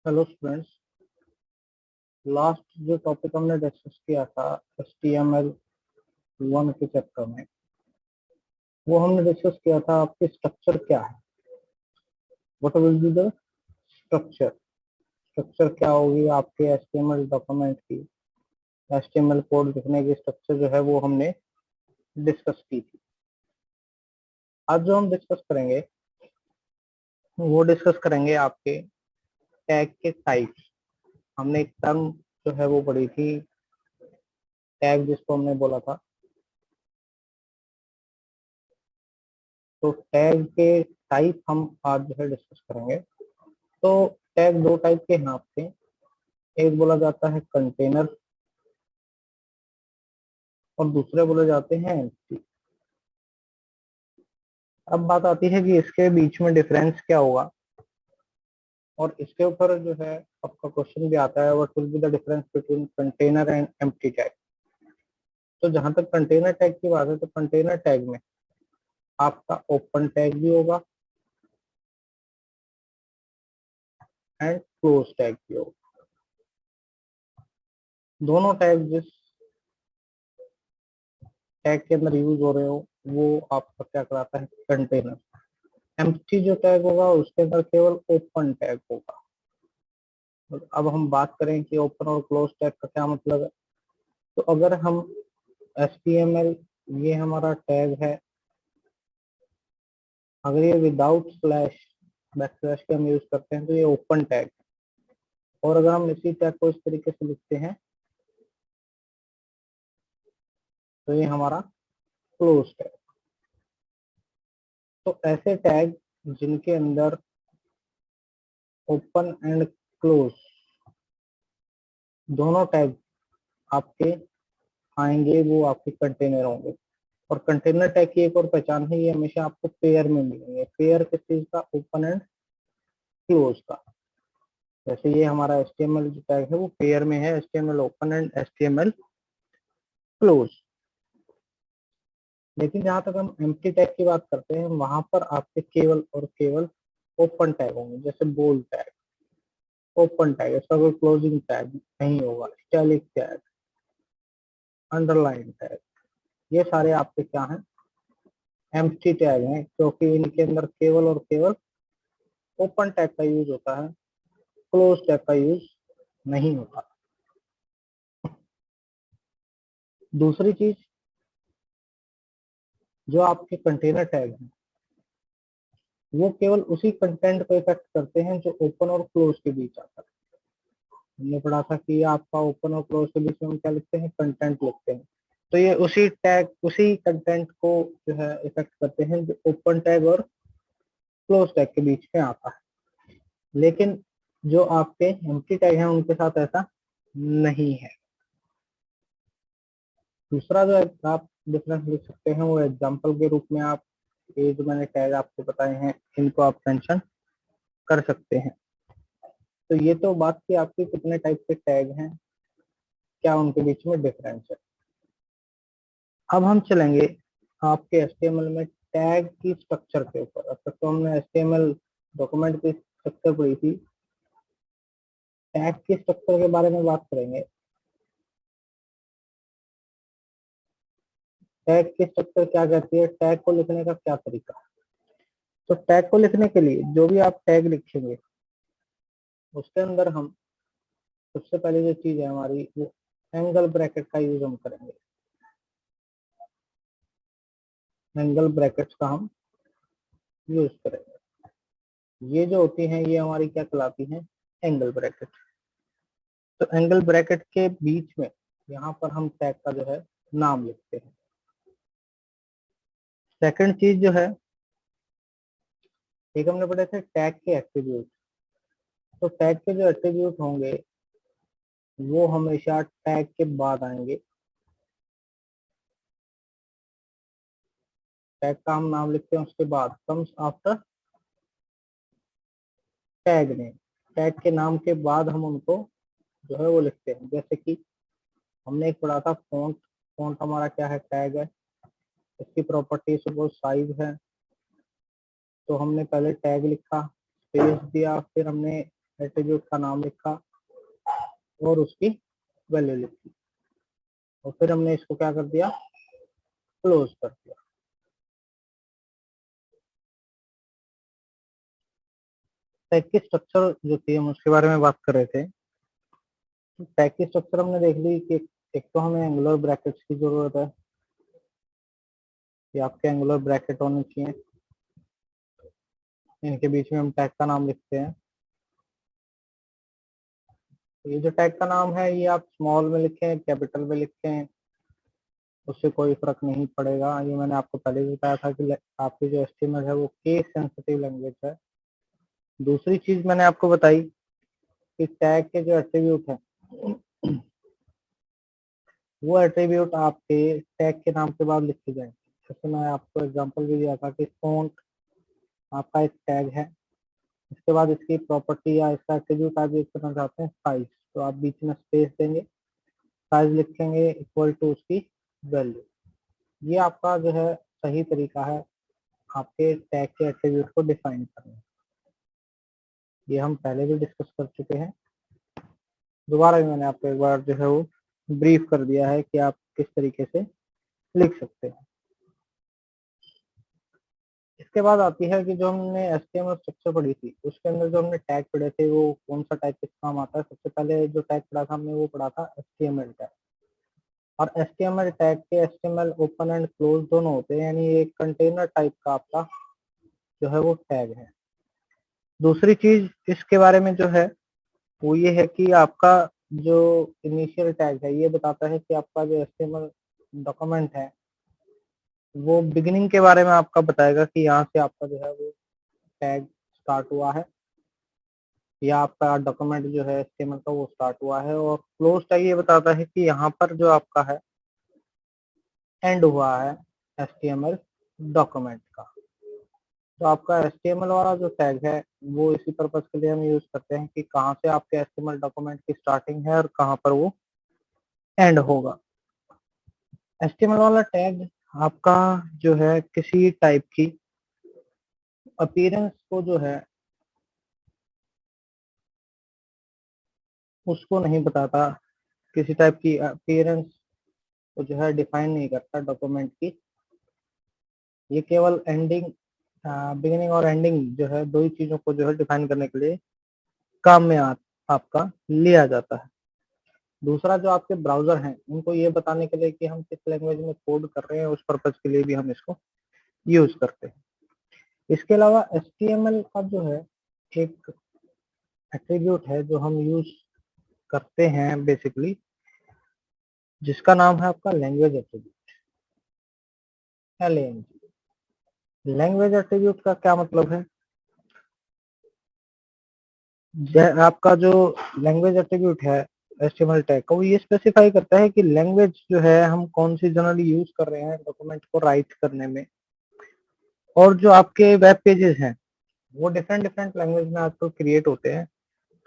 Hello students, last जो topic हमने discuss किया था HTML1 के चैप्टर में, वो हमने डिस्कस किया था आपकी स्ट्रक्चर क्या है। What will be the structure. Structure क्या होगी आपके HTML डॉक्यूमेंट की, HTML कोड लिखने की स्ट्रक्चर जो है वो हमने डिस्कस की थी। आज जो हम डिस्कस करेंगे वो डिस्कस करेंगे आपके टैग के टाइप्स। हमने एक टर्म जो है वो पढ़ी थी, टैग, जिसको हमने बोला था। तो टैग के टाइप हम आज जो है डिस्कस करेंगे। तो टैग दो टाइप के हैं आपके, एक बोला जाता है कंटेनर और दूसरे बोले जाते हैं एम्प्टी। अब बात आती है कि इसके बीच में डिफरेंस क्या होगा, और इसके ऊपर जो है आपका क्वेश्चन भी आता है, what will be the difference between container and empty tag. तो जहां तक कंटेनर टैग की बात है, तो कंटेनर टैग में आपका ओपन टैग भी होगा एंड क्लोज टैग भी होगा। दोनों टैग जिस टैग के अंदर यूज हो रहे हो वो आपका क्या कराता है, कंटेनर। एम्प्टी जो टैग होगा उसके अंदर केवल ओपन टैग होगा। अब हम बात करें कि ओपन और क्लोज टैग का क्या मतलब है। तो अगर हम HTML, ये हमारा टैग है, अगर ये विदाउट स्लैश बैकस्लैश के हम यूज करते हैं तो ये ओपन टैग है। और अगर हम इसी टैग को इस तरीके से लिखते हैं तो ये हमारा क्लोज टैग। तो ऐसे टैग जिनके अंदर ओपन एंड क्लोज दोनों टैग आपके आएंगे, वो आपके कंटेनर होंगे। और कंटेनर टैग की एक और पहचान है, ये हमेशा आपको पेयर में मिलेंगे। पेयर किस चीज का, ओपन एंड क्लोज का। जैसे ये हमारा HTML जो टैग है वो पेयर में है, HTML open and HTML close. लेकिन जहां तक हम एम्प्टी टैग की बात करते हैं, वहां पर आपके केवल और केवल ओपन टैग होंगे। जैसे बोल्ड टैग ओपन टैग, इसका कोई क्लोजिंग टैग नहीं होगा। स्टाइलिक टैग, अंडरलाइन टैग, ये सारे आपके क्या हैं, एम्प्टी टैग हैं, क्योंकि इनके अंदर केवल और केवल ओपन टैग का यूज होता है, क्लोज टैग का यूज नहीं होता। दूसरी चीज, जो आपके कंटेनर टैग हैं वो केवल उसी कंटेंट को इफेक्ट करते हैं जो ओपन और क्लोज के बीच आता है। हमने पढ़ा था कि आपका ओपन और क्लोज के बीच में हम क्या लिखते हैं, कंटेंट लिखते हैं। तो ये उसी टैग, उसी कंटेंट को जो है इफेक्ट करते हैं जो ओपन टैग और क्लोज टैग के बीच में आता है। लेकिन जो आपके एम्प्टी टैग हैं उनके साथ ऐसा नहीं है। दूसरा जो आप डिफरेंस लिख सकते हैं वो एग्जांपल के रूप में आप ये जो मैंने टैग आपको बताए हैं इनको आप मेंशन कर सकते हैं। तो ये तो बात की आपके कितने टाइप के टैग हैं, क्या उनके बीच में डिफरेंस है। अब हम चलेंगे आपके HTML में टैग की स्ट्रक्चर के ऊपर। अब तक तो हमने HTML डॉक्यूमेंट की स्ट्रक्चर पढ़ी थी, टैग की स्ट्रक्चर के बारे में बात करेंगे। टैग की स्ट्रक्चर क्या कहती है, टैग को लिखने का क्या तरीका है। तो टैग को लिखने के लिए जो भी आप टैग लिखेंगे उसके अंदर हम सबसे पहले जो चीज है हमारी, वो एंगल ब्रैकेट का यूज हम करेंगे। एंगल ब्रैकेट्स का हम यूज करेंगे। ये जो होती हैं ये हमारी क्या कहलाती हैं, एंगल ब्रैकेट। तो एंगल ब्रैकेट के बीच में यहाँ पर हम टैग का जो है नाम लिखते हैं। सेकंड चीज जो है, एक हमने पढ़े थे टैग के एट्रीब्यूट। तो टैग के जो एट्रीब्यूट होंगे वो हमेशा टैग के बाद आएंगे। टैग का हम नाम लिखते हैं, उसके बाद comes after tag name. Tag के नाम के बाद हम उनको जो है वो लिखते हैं। जैसे कि हमने एक पढ़ा था फॉन्ट। फॉन्ट हमारा क्या है, टैग है। इसकी प्रॉपर्टी सपोज साइज है, तो हमने पहले टैग लिखा, स्पेस दिया, फिर हमने एट्रीब्यूट का नाम लिखा और उसकी वैल्यू लिखी और फिर हमने इसको क्या कर दिया, क्लोज कर दिया। टैग की स्ट्रक्चर जो थी हम उसके बारे में बात कर रहे थे। टैग की स्ट्रक्चर हमने देख ली कि एक तो हमें एंगुलर ब्रैकेट्स की जरूरत है कि आपके एंगुलर ब्रैकेट होने चाहिए, इनके बीच में हम टैग का नाम लिखते हैं। ये जो टैग का नाम है ये आप स्मॉल में लिखें कैपिटल में लिखें उससे कोई फर्क नहीं पड़ेगा। ये मैंने आपको पहले भी बताया था कि आपकी जो एचटीएमएल है वो केस सेंसिटिव लैंग्वेज है। दूसरी चीज मैंने आपको बताई कि टैग के जो एट्रीब्यूट है वो एट्रीब्यूट आपके टैग के नाम के बाद लिखे जाएंगे। जैसे मैं आपको एग्जांपल भी दिया था कि फॉन्ट आपका एक टैग है, इसके बाद इसकी प्रॉपर्टी या इसका एट्रीब्यूट आप यूज करना चाहते हैं साइज, तो आप बीच में स्पेस देंगे, साइज लिखेंगे इक्वल टू उसकी वैल्यू। ये आपका जो है सही तरीका है आपके टैग के एट्रीब्यूट को डिफाइन करने। ये हम पहले भी डिस्कस कर चुके हैं, दोबारा भी मैंने आपको एक बार जो है वो ब्रीफ कर दिया है कि आप किस तरीके से लिख सकते हैं। इसके बाद आती है कि जो हमने एचटीएमएल स्ट्रक्चर पढ़ी थी उसके अंदर जो हमने टैग पढ़े थे वो कौन सा टैग किस काम आता है। सबसे पहले जो टैग पढ़ा था हमने वो पढ़ा था एचटीएमएल टैग। और एचटीएमएल टैग के एचटीएमएल ओपन एंड क्लोज दोनों होते हैं, यानी एक कंटेनर टाइप का आपका जो है वो टैग है। दूसरी चीज इसके बारे में जो है वो ये है कि आपका जो इनिशियल टैग है ये बताता है कि आपका जो एचटीएमएल डॉक्यूमेंट है वो बिगिनिंग के बारे में आपका बताएगा कि यहाँ से आपका जो है वो टैग स्टार्ट हुआ है या आपका डॉक्यूमेंट जो है एचटीएमएल का वो स्टार्ट हुआ है। और क्लोज टैग ये बताता है कि यहाँ पर जो आपका है एंड हुआ है एचटीएमएल डॉक्यूमेंट का। तो आपका एचटीएमएल वाला जो टैग है वो इसी पर्पज के लिए हम यूज करते हैं कि कहाँ से आपके एचटीएमएल डॉक्यूमेंट की स्टार्टिंग है और कहाँ पर वो एंड होगा। एचटीएमएल वाला टैग आपका जो है किसी टाइप की अपीयरेंस को जो है उसको नहीं बताता, किसी टाइप की अपीयरेंस को जो है डिफाइन नहीं करता डॉक्यूमेंट की। ये केवल एंडिंग बिगिनिंग और एंडिंग जो है दो ही चीजों को जो है डिफाइन करने के लिए काम में आपका लिया जाता है। दूसरा जो आपके ब्राउजर हैं उनको ये बताने के लिए कि हम किस लैंग्वेज में कोड कर रहे हैं उस पर्पज के लिए भी हम इसको यूज करते हैं। इसके अलावा HTML का जो है एक एट्रीब्यूट है जो हम यूज करते हैं बेसिकली, जिसका नाम है आपका language attribute, LANG। Language attribute का क्या मतलब है, आपका जो लैंग्वेज एट्रीब्यूट है HTML टैग का वो ये स्पेसिफाई करता है कि लैंग्वेज जो है हम कौन सी जनरली यूज कर रहे हैं डॉक्यूमेंट को राइट करने में। और जो आपके वेब पेजेस हैं वो डिफरेंट डिफरेंट लैंग्वेज में आजकल क्रिएट होते हैं,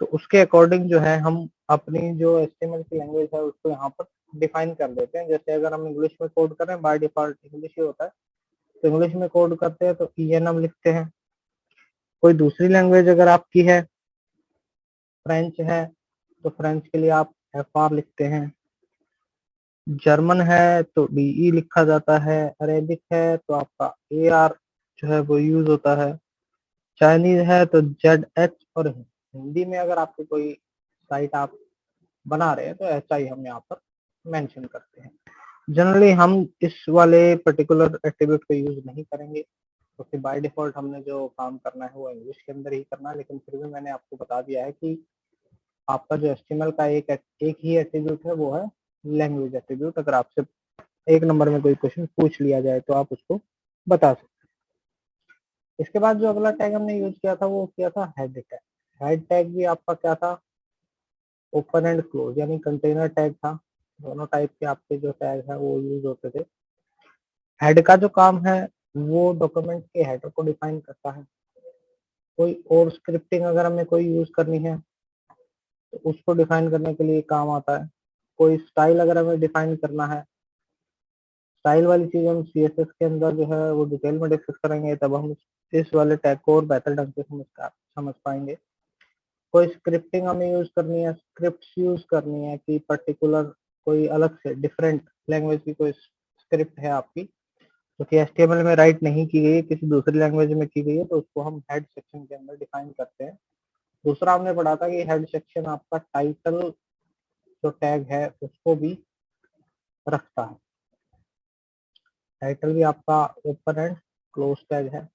तो उसके अकॉर्डिंग जो है हम अपनी जो HTML की लैंग्वेज है उसको यहाँ पर डिफाइन कर देते हैं। जैसे अगर हम इंग्लिश में कोड कर रहे हैं बाय डिफॉल्ट इंग्लिश ही होता है, तो इंग्लिश में कोड करते हैं तो ENM लिखते हैं। कोई दूसरी लैंग्वेज अगर आपकी है, फ्रेंच है तो फ्रेंच के लिए आप FR लिखते हैं, जर्मन है तो DE लिखा जाता है, अरेबिक है तो आपका AR जो है वो यूज होता है, चाइनीज है तो ZH, और हिंदी में अगर आपको कोई साइट आप बना रहे हैं तो HI हम यहाँ पर मेंशन करते हैं। जनरली हम इस वाले पर्टिकुलर एट्रीब्यूट को यूज नहीं करेंगे क्योंकि बाय डिफॉल्ट हमने जो काम करना है वो इंग्लिश के अंदर ही करना है, लेकिन फिर भी मैंने आपको बता दिया है कि आपका जो HTML का एक ही एट्रीब्यूट है वो है लैंग्वेज एट्रीब्यूट। अगर आपसे एक नंबर में कोई क्वेश्चन पूछ लिया जाए तो आप उसको बता सकते हैं। इसके बाद जो अगला टैग हमने यूज किया था वो किया था हेड टैग। हेड टैग भी आपका क्या था, ओपन एंड क्लोज यानी कंटेनर टैग था। दोनों टाइप के आपके जो टैग है वो यूज होते थे। हेड का जो काम है वो डॉक्यूमेंट के हेडर को डिफाइन करता है। कोई और स्क्रिप्टिंग अगर हमें कोई यूज करनी है तो उसको डिफाइन करने के लिए काम आता है। कोई स्टाइल अगर हमें डिफाइन करना है, स्टाइल वाली चीज हम CSS के अंदर जो है वो डिटेल में डिस्कस करेंगे, तब हम इस वाले टैग को और बेहतर ढंग से समझ पाएंगे। कोई स्क्रिप्टिंग हमें यूज करनी है, स्क्रिप्ट यूज करनी है कि पर्टिकुलर कोई अलग से डिफरेंट लैंग्वेज की कोई स्क्रिप्ट है आपकी जो कि HTML में राइट नहीं की गई है, किसी दूसरी लैंग्वेज में की गई है, तो उसको हम हेड सेक्शन के अंदर डिफाइन करते हैं। दूसरा हमने पढ़ा था कि हेड सेक्शन आपका टाइटल जो टैग है उसको भी रखता है। टाइटल भी आपका ओपन एंड क्लोज टैग है।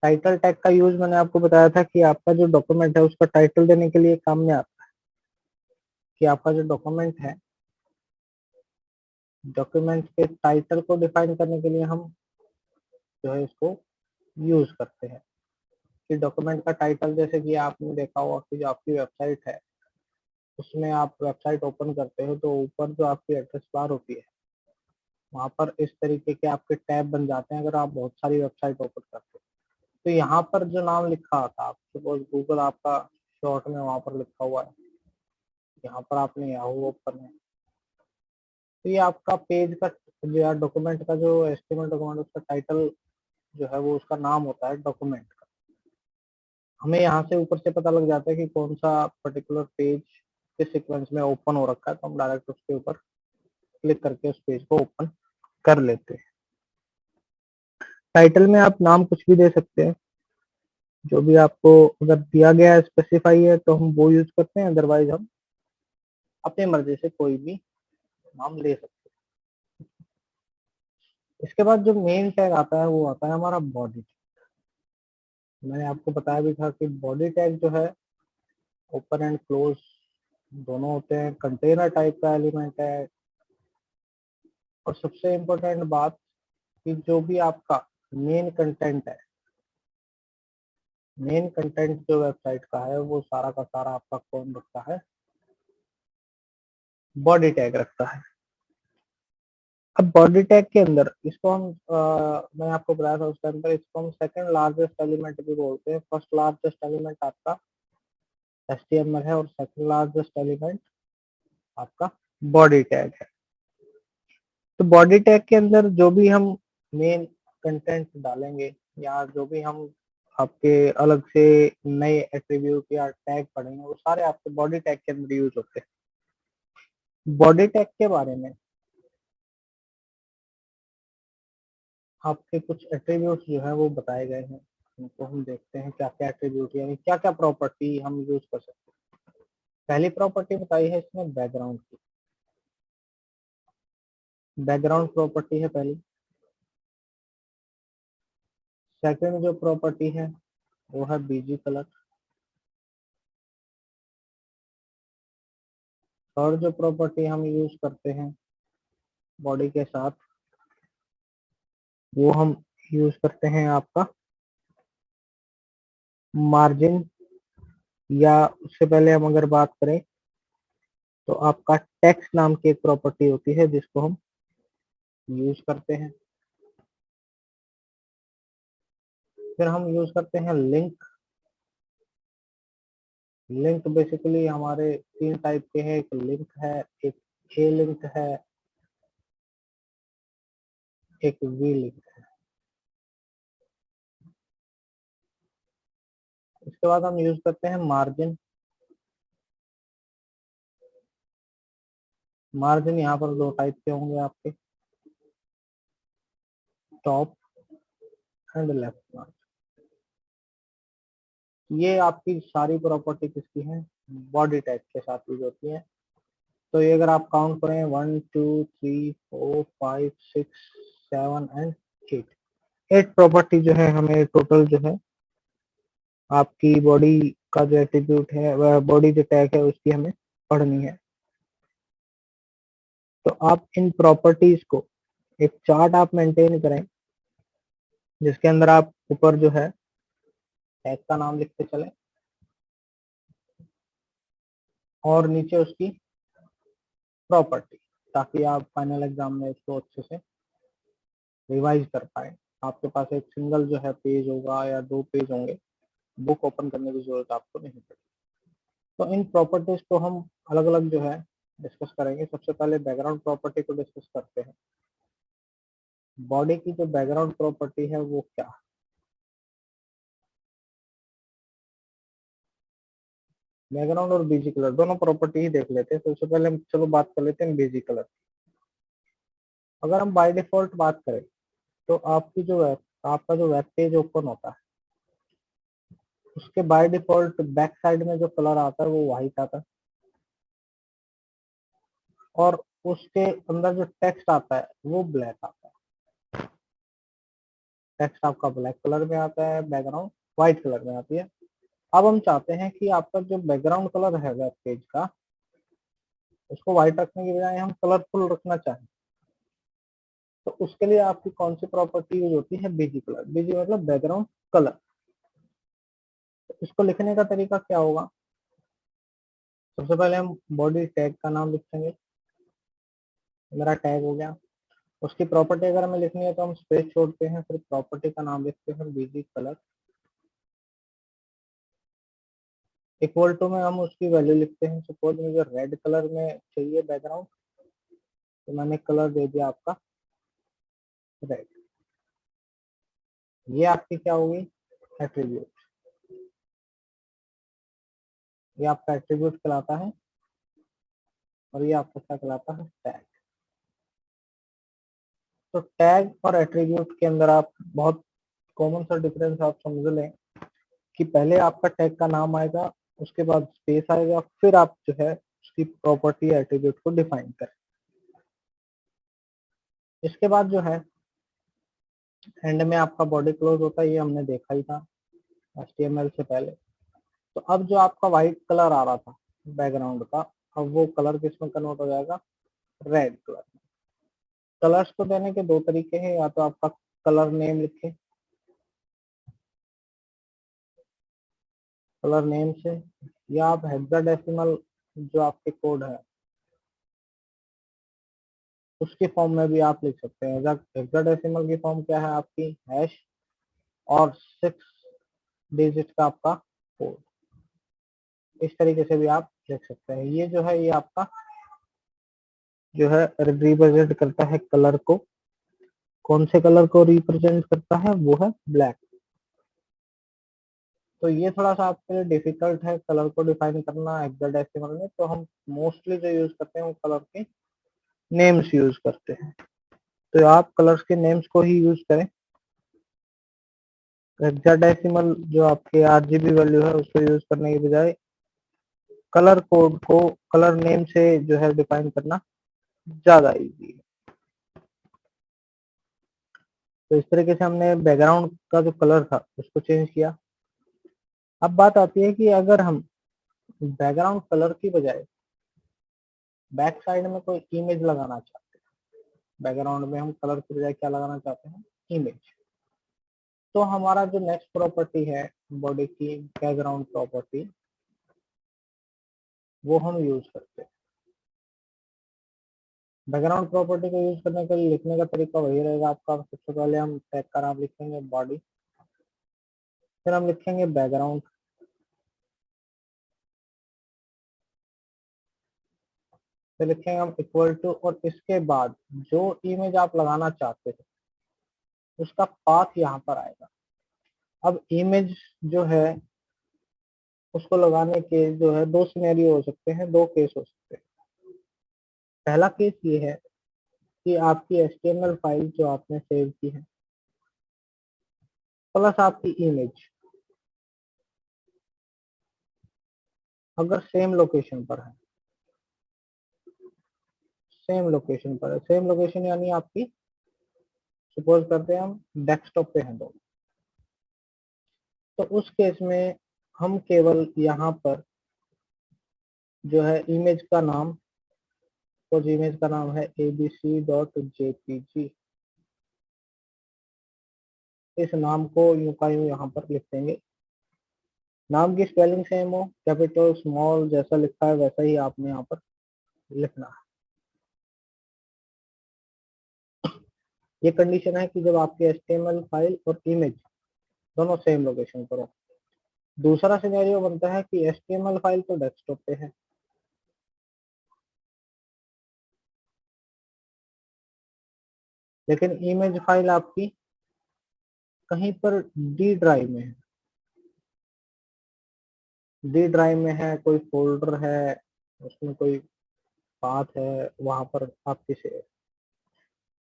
टाइटल टैग का यूज मैंने आपको बताया था कि आपका जो डॉक्यूमेंट है उसका टाइटल देने के लिए काम में आता है, कि आपका जो डॉक्यूमेंट है, डॉक्यूमेंट के टाइटल को डिफाइन करने के लिए हम जो है इसको यूज करते हैं। कि डॉक्यूमेंट का टाइटल, जैसे कि आपने देखा होगा कि जो आपकी वेबसाइट है उसमें आप वेबसाइट ओपन करते हो तो ऊपर जो आपकी एड्रेस बार होती है वहां पर इस तरीके के आपके टैब बन जाते हैं अगर आप बहुत सारी वेबसाइट ओपन करते हो। तो यहाँ पर जो नाम लिखा आता है, आप सपोज गूगल आपका शॉर्ट में वहां पर लिखा हुआ है, यहाँ पर आपने याहू ओपन है, तो ये आपका पेज का जो यार डॉक्यूमेंट का जो एचटीएमएल डॉक्यूमेंट उसका टाइटल जो है वो उसका नाम होता है डॉक्यूमेंट का। हमें यहाँ से ऊपर से पता लग जाता है कि कौन सा पर्टिकुलर पेज किस सीक्वेंस में ओपन हो रखा है, तो हम डायरेक्ट उसके ऊपर क्लिक करके उस पेज को ओपन कर लेते हैं। टाइटल में आप नाम कुछ भी दे सकते हैं, जो भी आपको अगर दिया गया है स्पेसिफाई है तो हम वो यूज करते हैं, अदरवाइज हम अपनी मर्जी से कोई भी नाम ले सकते हैं। इसके बाद जो मेन टैग आता है वो आता है हमारा बॉडी। मैंने आपको बताया भी था कि बॉडी टैग जो है ओपन एंड क्लोज दोनों होते हैं, कंटेनर टाइप का एलिमेंट है। और सबसे इम्पोर्टेंट बात कि जो भी आपका मेन कंटेंट है, मेन कंटेंट जो वेबसाइट का है वो सारा का सारा आपका कौन रखता है, बॉडी टैग रखता है। अब बॉडी टैग के अंदर इसको हम मैंने आपको बताया था उसके अंदर इसको हम सेकंड लार्जेस्ट एलिमेंट भी बोलते हैं। फर्स्ट लार्जेस्ट एलिमेंट आपका HTML है और सेकंड लार्जेस्ट एलिमेंट आपका बॉडी टैग है। तो बॉडी टैग के अंदर जो भी हम मेन कंटेंट डालेंगे या जो भी हम आपके अलग से नए एट्रीब्यूट या टैग पढ़ेंगे वो सारे आपके बॉडी टैग के अंदर यूज होते हैं। बॉडी टैग के बारे में आपके कुछ एट्रीब्यूट्स जो है वो बताए गए हैं, उनको हम देखते हैं क्या क्या एट्रीब्यूट यानी क्या क्या प्रॉपर्टी हम यूज कर सकते हैं। पहली प्रॉपर्टी बताई है इसमें बैकग्राउंड की, बैकग्राउंड प्रॉपर्टी है पहली। सेकंड जो प्रॉपर्टी है वो है बीजी कलर। थर्ड जो प्रॉपर्टी हम यूज करते हैं बॉडी के साथ वो हम यूज करते हैं आपका मार्जिन, या उससे पहले हम अगर बात करें तो आपका टेक्स्ट नाम की एक प्रॉपर्टी होती है जिसको हम यूज करते हैं। फिर हम यूज करते हैं लिंक। लिंक बेसिकली हमारे तीन टाइप के हैं, एक लिंक है, एक ए लिंक है, एक वी लिंक है। इसके बाद हम यूज करते हैं मार्जिन। मार्जिन यहाँ पर दो टाइप के होंगे आपके, टॉप एंड लेफ्ट मार्जिन। ये आपकी सारी प्रॉपर्टी किसकी है, बॉडी टैग के साथ यूज होती है। तो ये अगर आप काउंट करें 1 2 3 4 5 6 7 एंड 8, 8 प्रॉपर्टी जो है हमें टोटल जो है आपकी बॉडी का जो एट्रीब्यूट है वह बॉडी जो टैग है उसकी हमें पढ़नी है। तो आप इन प्रॉपर्टीज को एक चार्ट आप मेंटेन करें जिसके अंदर आप ऊपर जो है टैग का नाम लिखते चले और नीचे उसकी प्रॉपर्टी, ताकि आप फाइनल एग्जाम में इसको अच्छे से रिवाइज कर पाए। आपके पास एक सिंगल जो है पेज होगा या दो पेज होंगे, बुक ओपन करने की जरूरत आपको नहीं पड़ेगी। तो इन प्रॉपर्टीज को हम अलग अलग जो है डिस्कस करेंगे। सबसे पहले बैकग्राउंड प्रॉपर्टी को डिस्कस करते हैं। बॉडी की जो बैकग्राउंड प्रॉपर्टी है वो क्या है। बैकग्राउंड और बीजी कलर दोनों प्रॉपर्टी ही देख लेते हैं। तो सबसे पहले हम चलो बात कर लेते हैं बीजी कलर। अगर हम बाय डिफॉल्ट बात करें तो आपका जो वेब पेज ओपन होता है उसके बाय डिफॉल्ट बैक साइड में जो कलर आता है वो व्हाइट आता है, और उसके अंदर जो टेक्स्ट आता है वो ब्लैक आता है। टेक्स्ट आपका ब्लैक कलर में आता है, बैकग्राउंड व्हाइट कलर में आती है। अब हम चाहते हैं कि आपका जो बैकग्राउंड कलर है वेब पेज का उसको व्हाइट रखने की बजाय हम कलरफुल रखना चाहें, तो उसके लिए आपकी कौन सी प्रॉपर्टी यूज होती है? BG colour. बीजी मतलब बैकग्राउंड कलर। तो इसको लिखने का तरीका क्या होगा? सबसे पहले हम बॉडी टैग का नाम लिखेंगे। मेरा टैग हो गया। उसकी प्रॉपर्टी अगर हमें लिखनी है तो हम स्पेस छोड़ते हैं, फिर प्रॉपर्टी का नाम लिखते हैं बीजी कलर। इक्वल टू में हम उसकी वैल्यू लिखते हैं। सपोज मुझे रेड कलर में चाहिए बैकग्राउंड, तो मैंने कलर दे दिया आपका रेड। ये आपकी क्या होगी? एट्रीब्यूट। ये आपका एट्रीब्यूट कहलाता है, और ये आपका क्या कहलाता है? टैग। तो टैग और एट्रीब्यूट के अंदर आप बहुत कॉमन सा डिफरेंस आप समझ लें कि पहले आपका टैग का नाम आएगा, उसके बाद स्पेस आएगा, फिर आप जो है उसकी प्रॉपर्टी एट्रीब्यूट को डिफाइन करें। इसके बाद जो है एंड में आपका बॉडी क्लोज होता है, ये हमने देखा ही था HTML से पहले। तो अब जो आपका व्हाइट कलर आ रहा था बैकग्राउंड का, अब वो कलर किस में कन्वर्ट हो जाएगा? Red colour. कलर्स को देने के दो तरीके हैं, या तो आपका कलर नेम लिखे कलर नेम से, या आप हेक्साडेसिमल जो आपके कोड है उसकी फॉर्म में भी आप लिख सकते हैं। हेक्साडेसिमल की फॉर्म क्या है आपकी? हैश और 6 डिजिट का आपका कोड। इस तरीके से भी आप लिख सकते हैं। ये जो है ये आपका जो है रिप्रेजेंट करता है कलर को। कौन से कलर को रिप्रेजेंट करता है? वो है ब्लैक। तो ये थोड़ा सा आपके लिए डिफिकल्ट है कलर को डिफाइन करना हेक्साडेसिमल में, तो हम मोस्टली जो यूज करते हैं वो कलर के नेम्स यूज करते हैं। तो आप कलर्स के नेम्स को ही यूज करें। हेक्साडेसिमल जो आपके RGB वैल्यू है उसको यूज करने की बजाय कलर कोड को कलर नेम से जो है डिफाइन करना ज्यादा इजी है। तो इस तरीके से हमने बैकग्राउंड का जो कलर था उसको चेंज किया। अब बात आती है कि अगर हम बैकग्राउंड कलर की बजाय बैक साइड में कोई इमेज लगाना चाहते हैं, बैकग्राउंड में हम कलर की बजाय क्या लगाना चाहते हैं? इमेज। तो हमारा जो नेक्स्ट प्रॉपर्टी है बॉडी की बैकग्राउंड प्रॉपर्टी, वो हम यूज करते हैं। बैकग्राउंड प्रॉपर्टी को यूज करने के लिए लिखने का तरीका वही रहेगा आपका। सबसे पहले हम टैग का नाम लिखेंगे बॉडी, फिर हम लिखेंगे बैकग्राउंड, फिर लिखेंगे हम इक्वल टू, और इसके बाद जो इमेज आप लगाना चाहते थे उसका पाथ यहाँ पर आएगा। अब इमेज जो है उसको लगाने के जो है दो सिनेरियो हो सकते हैं, दो केस हो सकते हैं। पहला केस ये है कि आपकी HTML फाइल जो आपने सेव की है प्लस आपकी इमेज अगर सेम लोकेशन पर है, सेम लोकेशन पर है, सेम लोकेशन यानी आपकी सपोज करते हैं हम डेस्कटॉप पे हैं दोनों, तो उस केस में हम केवल यहाँ पर जो है इमेज का नाम, तो इमेज का नाम है abc.jpg, इस नाम को यूं का यूं यहाँ पर लिख देंगे। नाम की स्पेलिंग सेम हो, कैपिटल स्मॉल जैसा लिखा है वैसा ही आपने यहाँ पर लिखना है। ये कंडीशन है कि जब आपकी HTML फाइल और इमेज दोनों सेम लोकेशन पर हो। दूसरा सिनेरियो बनता है कि HTML फाइल तो डेस्कटॉप पे है, लेकिन इमेज फाइल आपकी कहीं पर D ड्राइव में है। डी ड्राइव में है, कोई फोल्डर है, उसमें कोई पाथ है, वहां पर आप किसे,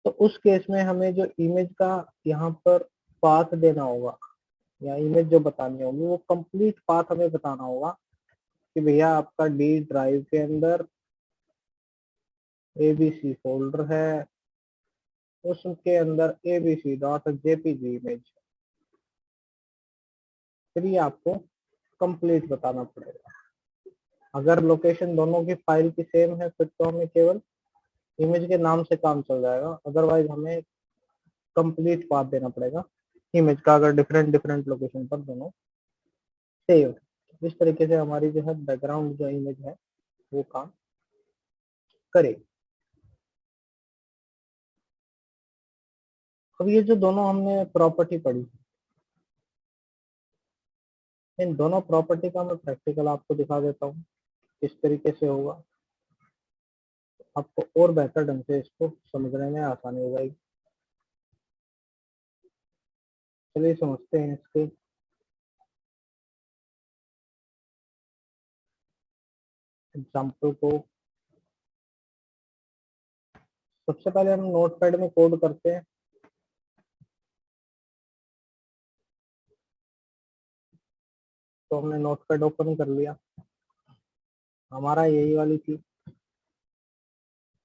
तो उस केस में हमें जो इमेज का यहाँ पर पाथ देना होगा या इमेज जो बतानी होगी वो कंप्लीट पाथ हमें बताना होगा कि भैया आपका डी ड्राइव के अंदर एबीसी फोल्डर है, उसके अंदर एबीसी डॉट जेपीजी इमेज, फिर ये आपको कंप्लीट बताना पड़ेगा। अगर लोकेशन दोनों की फाइल की सेम है फिर तो हमें केवल इमेज के नाम से काम चल जाएगा, अदरवाइज हमें कंप्लीट पाथ देना पड़ेगा इमेज का, अगर डिफरेंट डिफरेंट लोकेशन पर दोनों सेव। इस तरीके से हमारी जो है बैकग्राउंड जो इमेज है वो काम करेगी। अब ये जो दोनों हमने प्रॉपर्टी पढ़ी, इन दोनों प्रॉपर्टी का मैं प्रैक्टिकल आपको दिखा देता हूँ किस तरीके से होगा, आपको और बेहतर ढंग से इसको समझने में आसानी हो जाएगी। चलिए समझते हैं इसके एग्जाम्पल को। सबसे पहले हम नोटपैड में कोड करते हैं। तो हमने नोटपैड ओपन कर लिया, हमारा यही वाली थी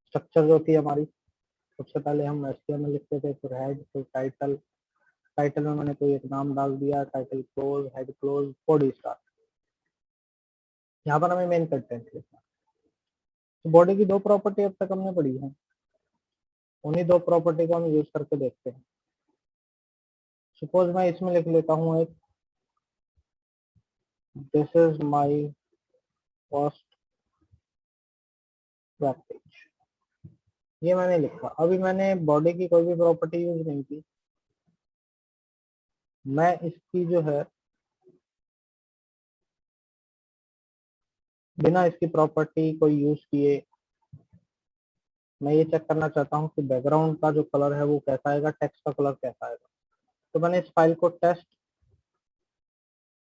स्ट्रक्चर जो थी हमारी। सबसे पहले हम HTML लिखते थे, फिर हेड, फिर टाइटल, टाइटल में मैंने कोई एक नाम डाल दिया, title close, head close, body start. यहाँ पर हमें मेन कंटेंट लिखना। तो बॉडी की दो प्रॉपर्टी अब तक हमने पढ़ी है, उन्हीं दो प्रॉपर्टी को हम यूज करके देखते हैं। सपोज मैं इसमें लिख लेता हूँ एक, this is my first web page, ये मैंने लिखा। अभी मैंने बॉडी की कोई भी प्रॉपर्टी यूज नहीं की, मैं इसकी जो है बिना इसकी प्रॉपर्टी को यूज किए मैं ये चेक करना चाहता हूँ कि बैकग्राउंड का जो कलर है वो कैसा आएगा, टेक्स्ट का कलर कैसा आएगा। तो मैंने इस फाइल को टेस्ट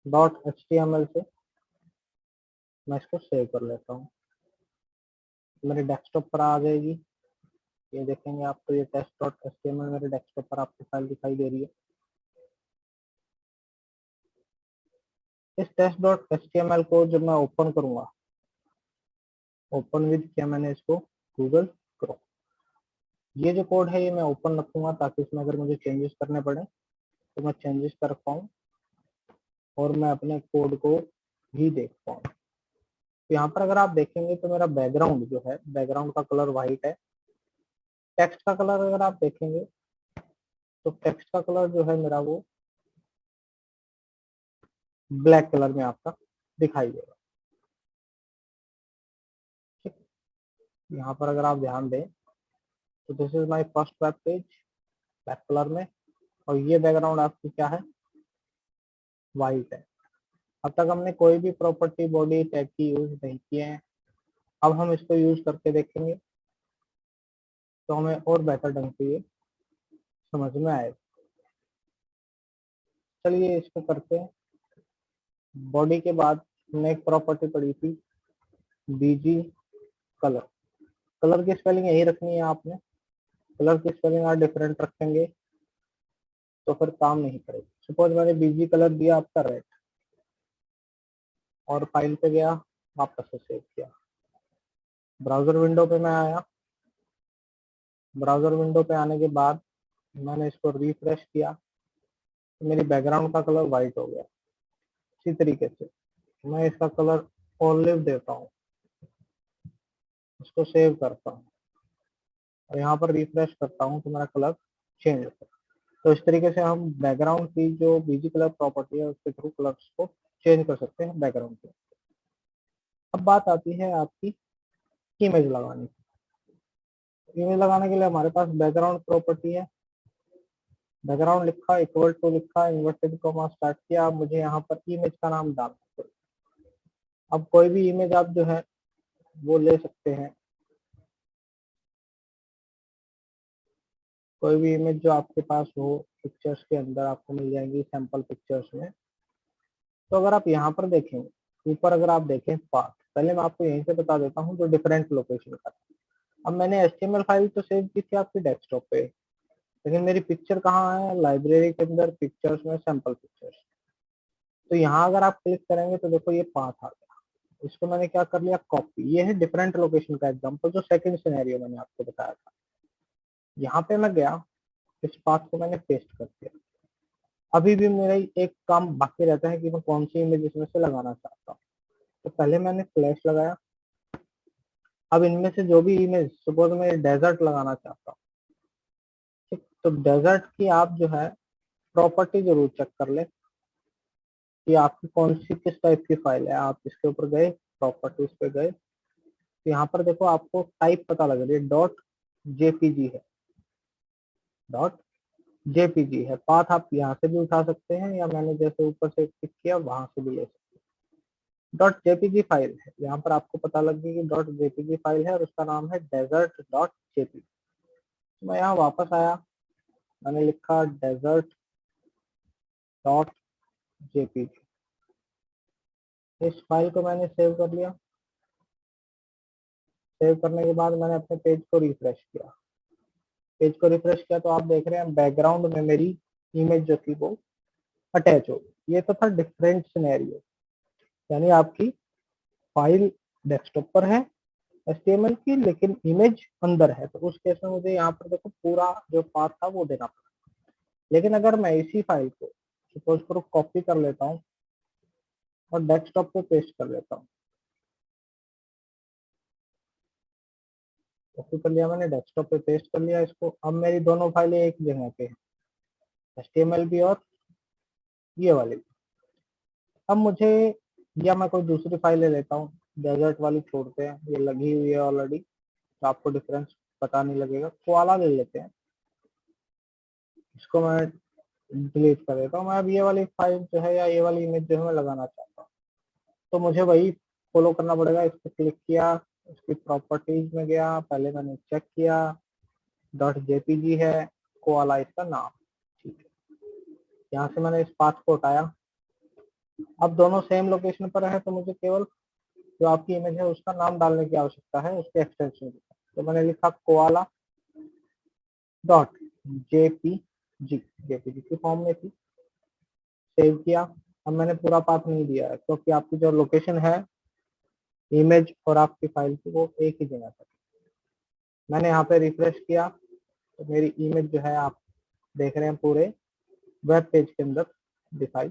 डॉट HTML से मैं इसको सेव कर लेता हूँ, मेरे डेस्कटॉप पर आ जाएगी। ये देखेंगे आप, तो ये टेस्ट डॉट HTML मेरे डेस्कटॉप पर आपको फाइल दिखाई दे रही है। इस टेस्ट डॉट HTML को जब मैं ओपन करूंगा, ओपन विद क्या मैंने इसको, गूगल क्रोम, ये जो कोड है ये मैं ओपन रखूंगा ताकि इसमें अगर मुझे चेंजेस करने पड़े तो मैं चेंजेस कर पाऊँ और मैं अपने कोड को भी देख पाऊँ। तो यहाँ पर अगर आप देखेंगे तो मेरा बैकग्राउंड जो है, बैकग्राउंड का कलर व्हाइट है। टेक्स्ट का कलर अगर आप देखेंगे तो टेक्स्ट का कलर जो है मेरा वो ब्लैक कलर में आपका दिखाई देगा। ठीक, यहाँ पर अगर आप ध्यान दें तो this is my first web page, black colour में, और ये बैकग्राउंड आपकी क्या है, व्हाइट है। अब तक हमने कोई भी प्रॉपर्टी बॉडी टैग की यूज नहीं किए हैं, अब हम इसको यूज करके देखेंगे तो हमें और बेहतर ढंग से ये समझ में आएगा। चलिए इसको करते हैं। बॉडी के बाद हमने एक प्रॉपर्टी पढ़ी थी बीजी कलर। कलर की स्पेलिंग यही रखनी है आपने, कलर की स्पेलिंग आप डिफरेंट रखेंगे तो फिर काम नहीं करेगा। सपोज मैंने बीजी कलर दिया आपका रेड और फाइल पे गया, वापस से सेव किया, ब्राउजर विंडो पे मैं आया, ब्राउजर विंडो पे आने के बाद मैंने इसको रिफ्रेश किया तो मेरी बैकग्राउंड का कलर व्हाइट हो गया। इसी तरीके से मैं इसका कलर ऑलिव देता हूँ, इसको सेव करता हूँ और यहाँ पर रिफ्रेश करता हूँ तो मेरा कलर चेंज होता है। तो इस तरीके से हम बैकग्राउंड की जो बीजी कलर प्रॉपर्टी है उसके थ्रू कलर्स को चेंज कर सकते हैं बैकग्राउंड के। अब बात आती है आपकी इमेज लगाने की। इमेज लगाने के लिए हमारे पास बैकग्राउंड प्रॉपर्टी है, बैकग्राउंड लिखा, इक्वल टू लिखा, इन्वर्टेड कॉमा स्टार्ट किया, अब मुझे यहाँ पर इमेज का नाम डालना है। अब कोई भी इमेज आप जो है वो ले सकते हैं, कोई भी इमेज जो आपके पास हो पिक्चर्स के अंदर आपको मिल जाएंगी सैंपल पिक्चर्स में। तो अगर आप यहाँ पर देखें ऊपर अगर आप देखें पाथ, पहले मैं आपको यहीं से बता देता हूँ जो डिफरेंट लोकेशन का। अब मैंने HTML फाइल तो सेव की थी आपकी डेस्कटॉप पे, लेकिन मेरी पिक्चर कहाँ है, लाइब्रेरी के अंदर पिक्चर्स में सैंपल पिक्चर्स। तो यहाँ अगर आप क्लिक करेंगे तो देखो ये पाथ आ गया, इसको मैंने क्या कर लिया, कॉपी। ये है डिफरेंट लोकेशन का एग्जांपल, जो सेकंड सिनेरियो मैंने आपको बताया था। यहाँ पे मैं गया, इस पाथ को मैंने पेस्ट कर दिया। अभी भी मेरा एक काम बाकी रहता है कि मैं कौन सी इमेज इसमें से लगाना चाहता हूँ। तो पहले मैंने फ्लैश लगाया। अब इनमें से जो भी इमेज, सपोज मैं डेजर्ट लगाना चाहता हूँ, ठीक, तो डेजर्ट की आप जो है प्रॉपर्टी जरूर चेक कर ले कि आपकी कौन सी किस टाइप की फाइल है। आप इसके ऊपर गए, प्रॉपर्टीज पे गए, तो यहाँ पर देखो आपको टाइप पता लग रही है, डॉट जेपीजी है, डॉट जेपीजी है। पाथ आप यहाँ से भी उठा सकते हैं, या मैंने जैसे ऊपर से क्लिक किया वहां से भी ले सकते हैं। डॉट जेपीजी फाइल है, यहाँ पर आपको पता लग गया कि डॉट जेपीजी फाइल है और उसका नाम है डेजर्ट डॉट जेपीजी। मैं यहाँ वापस आया, मैंने लिखा डेजर्ट डॉट जेपीजी। इस फाइल को मैंने सेव कर लिया। सेव करने के बाद मैंने अपने पेज को रिफ्रेश किया। पेज को रिफ्रेश किया तो आप देख रहे हैं बैकग्राउंड में मेरी इमेज जो थी वो अटैच हो गई। ये तो था डिफरेंट सिनेरियो, यानी आपकी फाइल डेस्कटॉप पर है HTML की, लेकिन इमेज अंदर है। तो उस केस में मुझे यहाँ पर देखो पूरा जो पाथ था वो देना पड़ा। लेकिन अगर मैं इसी फाइल को सपोज करो कॉपी कर लेता हूँ और डेस्कटॉप पे पेस्ट कर लेता हूँ, कॉपी कर लिया मैंने, डेस्कटॉप पे पेस्ट कर लिया इसको। अब मेरी दोनों फाइलें एक जगह पे है, HTML भी और ये वाली भी। अब मुझे, या मैं कोई दूसरी फाइल ले लेता हूँ, डेजर्ट वाली छोड़ते हैं, ये लगी हुई है ऑलरेडी, तो आपको डिफरेंस पता नहीं लगेगा। कोआला ले लेते हैं, इसको मैं डिलीट कर देता हूँ। मैं अब ये वाली फाइल जो है या ये वाली इमेज जो है मैं लगाना चाहता हूँ, तो मुझे वही फॉलो करना पड़ेगा। इस पर क्लिक किया, उसकी प्रॉपर्टीज में गया, पहले मैंने चेक किया डॉट जेपीजी है, कोआला इसका नाम, ठीक है। यहाँ से मैंने इस पाथ को हटाया। अब दोनों सेम लोकेशन पर है, तो मुझे केवल जो आपकी इमेज है उसका नाम डालने की आवश्यकता है, उसके एक्सटेंशन की। तो मैंने लिखा कोआला डॉट जेपीजी, जेपीजी की फॉर्म में थी, सेव किया। अब मैंने पूरा पाथ नहीं दिया है, क्योंकि आपकी जो लोकेशन है इमेज और आपकी फाइल की वो एक ही जगह पर। मैंने यहाँ पे रिफ्रेश किया तो मेरी इमेज जो है आप देख रहे हैं पूरे वेब पेज के अंदर दिखाई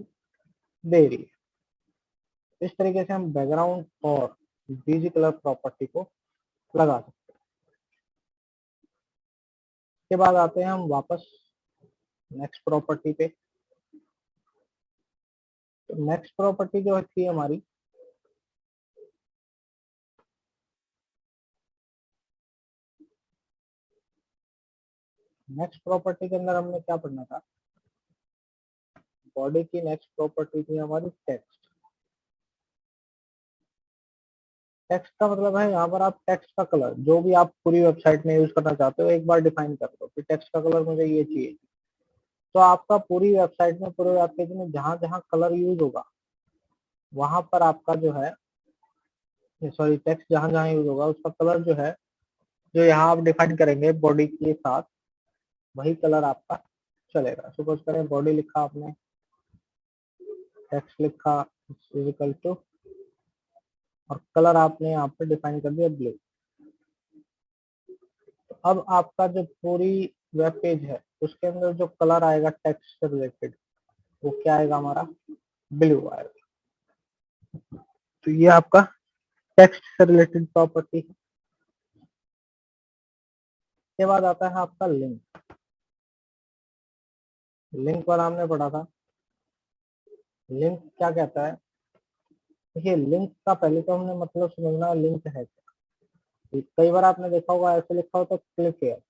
दे रही है। इस तरीके से हम बैकग्राउंड और बीजी कलर प्रॉपर्टी को लगा सकते हैं। इसके बाद आते हैं हम वापस नेक्स्ट प्रॉपर्टी पे। तो नेक्स्ट प्रॉपर्टी जो थी हमारी, नेक्स्ट प्रॉपर्टी के अंदर हमने क्या पढ़ना था, बॉडी की नेक्स्ट प्रॉपर्टी थी हमारी टेक्स्ट। टेक्स्ट का मतलब है यहाँ पर आप टेक्स्ट का कलर जो भी आप पूरी वेबसाइट में यूज करना चाहते हो एक बार डिफाइन कर दो कि टेक्स्ट का कलर मुझे ये चाहिए। तो आपका पूरी वेबसाइट में, पूरे वेब पेज में जहां जहां कलर यूज होगा वहां पर आपका जो है, सॉरी, टेक्स्ट जहां जहां यूज होगा उसका कलर जो है, जो यहाँ आप डिफाइन करेंगे बॉडी के साथ, वही कलर आपका चलेगा। सपोज करें बॉडी लिखा आपने, टेक्स्ट लिखा इक्वल टू, और कलर आपने यहाँ पे डिफाइन कर दिया ब्लू। तो अब आपका जो पूरी वेब पेज है उसके अंदर जो कलर आएगा टेक्स्ट से रिलेटेड, वो क्या आएगा हमारा, ब्लू आएगा। तो ये आपका टेक्स्ट से रिलेटेड प्रॉपर्टी है। के बाद आता है आपका लिंक। लिंक पर हमने पढ़ा था, लिंक क्या कहता है। देखिए लिंक का पहले तो हमने मतलब समझना, लिंक है क्या। कई बार आपने देखा होगा ऐसे लिखा होता है क्लिक हियर,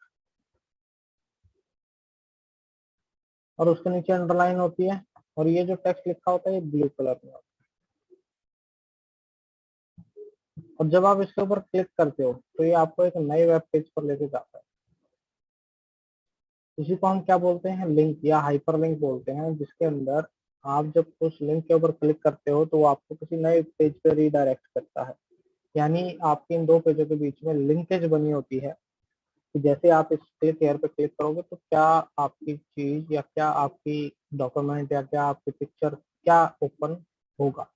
और उसके नीचे अंडरलाइन होती है, और ये जो टेक्स्ट लिखा होता है ये ब्लू कलर में होता है। और जब आप इसके ऊपर क्लिक करते हो तो ये आपको एक नए वेब पेज पर लेके जाता है। इसी को हम क्या बोलते हैं, लिंक या हाइपर लिंक बोलते हैं, जिसके अंदर आप जब उस लिंक के ऊपर क्लिक करते हो तो वो आपको किसी नए पेज पे रीडायरेक्ट करता है। यानी आपके इन दो पेजों के बीच में लिंकेज बनी होती है कि जैसे आप इस क्लिक हेयर पे क्लिक करोगे तो क्या आपकी चीज या क्या आपकी डॉक्यूमेंट या क्या आपकी पिक्चर क्या ओपन होगा।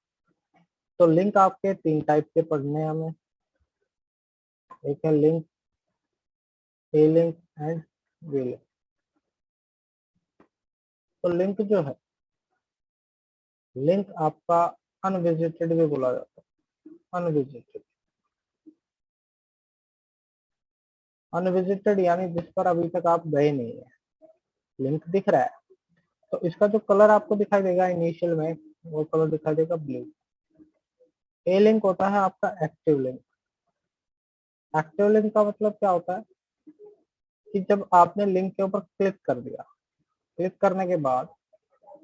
तो लिंक आपके 3 टाइप के पढ़ने हैं हमें। एक है link, A link and V link. तो लिंक जो है, लिंक आपका अनविजिटेड भी बोला जाता है। अनविजिटेड, अनविजिटेड यानी जिस पर अभी तक आप गए नहीं है, लिंक दिख रहा है तो इसका जो कलर आपको दिखाई देगा इनिशियल में, वो कलर दिखाई देगा ब्लू। ए लिंक होता है आपका एक्टिव लिंक। एक्टिव लिंक का मतलब क्या होता है कि जब आपने लिंक के ऊपर क्लिक कर दिया, क्लिक करने के बाद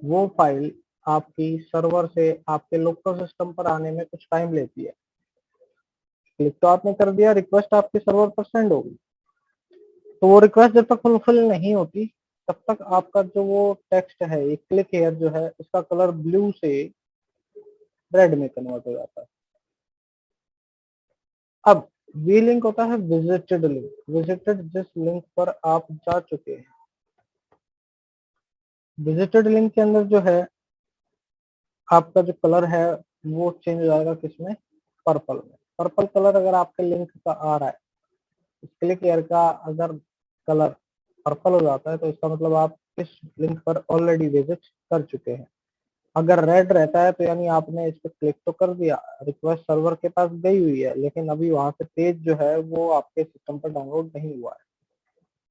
वो फाइल आपकी सर्वर से आपके लोकल सिस्टम पर आने में कुछ टाइम लेती है। क्लिक तो आपने कर दिया, रिक्वेस्ट आपके सर्वर पर सेंड होगी, तो वो रिक्वेस्ट जब तक फुलफिल नहीं होती तब तक आपका जो वो टेक्स्ट है, ये क्लिक हेयर जो है, इसका कलर ब्लू से रेड में कन्वर्ट हो जाता है। अब वी लिंक होता है विजिटेड लिंक। विजिटेड जिस लिंक पर आप जा चुके हैं। विजिटेड लिंक के अंदर जो है आपका जो कलर है वो चेंज हो जाएगा किसमें, पर्पल में। पर्पल कलर अगर आपके लिंक का आ रहा है, क्लिक एयर का अगर कलर पर्पल हो जाता है तो इसका मतलब आप इस लिंक पर ऑलरेडी विजिट कर चुके हैं। अगर रेड रहता है तो यानी आपने इस पर क्लिक तो कर दिया, रिक्वेस्ट सर्वर के पास गई हुई है, लेकिन अभी वहां से पेज जो है वो आपके सिस्टम पर डाउनलोड नहीं हुआ है।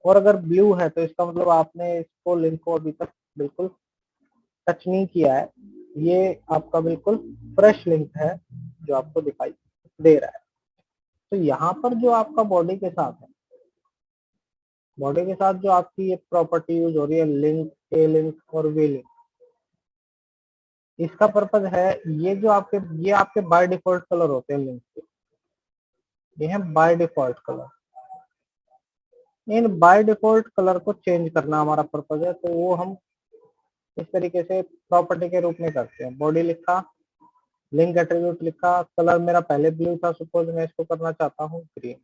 और अगर ब्लू है तो इसका मतलब आपने इसको लिंक को अभी तक बिल्कुल टच नहीं किया है, ये आपका बिल्कुल फ्रेश लिंक है जो आपको दिखाई दे रहा है। तो यहाँ पर जो आपका बॉडी के साथ है, बॉडी के साथ जो आपकी ये प्रॉपर्टी यूज हो रही है, लिंक, ए लिंक और वी लिंक, इसका पर्पज है ये आपके बाय डिफॉल्ट कलर होते हैं लिंक के। ये है by default colour. In by default colour को चेंज करना हमारा पर्पज है, तो वो हम इस तरीके से प्रॉपर्टी के रूप में करते हैं। बॉडी लिखा, लिंक एट्रीब्यूट लिखा, कलर मेरा पहले ब्लू था, सपोज मैं इसको करना चाहता हूँ ग्रीन,